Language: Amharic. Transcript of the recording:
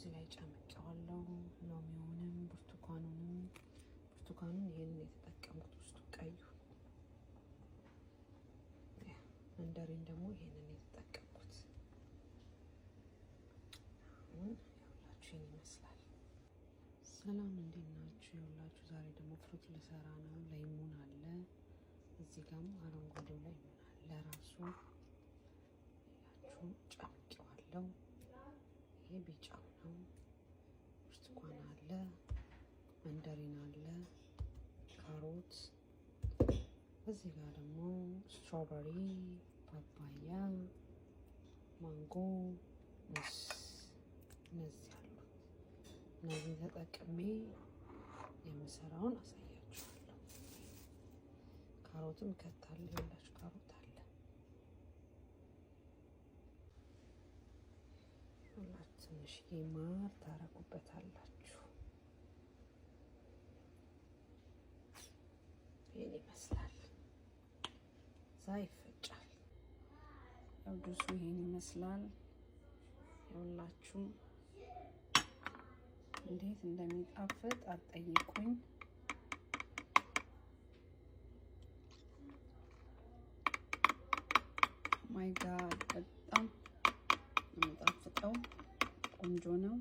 እዚህ ላይ ጨምቄዋለሁ። ሎሚውንም ብርቱካኑን ይሄንን የተጠቀምኩት ውስጡ ቀዩ መንደሪን ደግሞ ይሄንን የተጠቀምኩት። አሁን ያውላችሁ ይመስላል። ሰላም እንዴት ናችሁ? ያውላችሁ ዛሬ ደግሞ ፍሩት ልሰራ ነው። ሌሞን አለ እዚህ ጋርም አረንጓዴው ሌሞን አለ ራሱ ያችሁ ጨምቄዋለሁ። ይሄ ቢጫው ነው። ብርቱካን አለ፣ መንደሪን አለ፣ ካሮት፣ እዚህ ጋር ደግሞ ስትሮበሪ፣ ፓፓያ፣ ማንጎ፣ ሙዝ እነዚህ አሉ። እነዚህ ተጠቅሜ የምሰራውን አሳያችኋለሁ። ካሮትም ከታለ ያላችሁ ካሮት አለ። ትንሽ ማር ታረጉበታላችሁ። ይሄን ይመስላል። ዛይ ይፈጫል። ያው ጁሱ ይሄን ይመስላል። ያውላችሁ እንዴት እንደሚጣፍጥ አትጠይቁኝ። ማይ ጋድ በጣም የሚጣፍጠው ቆንጆ ነው።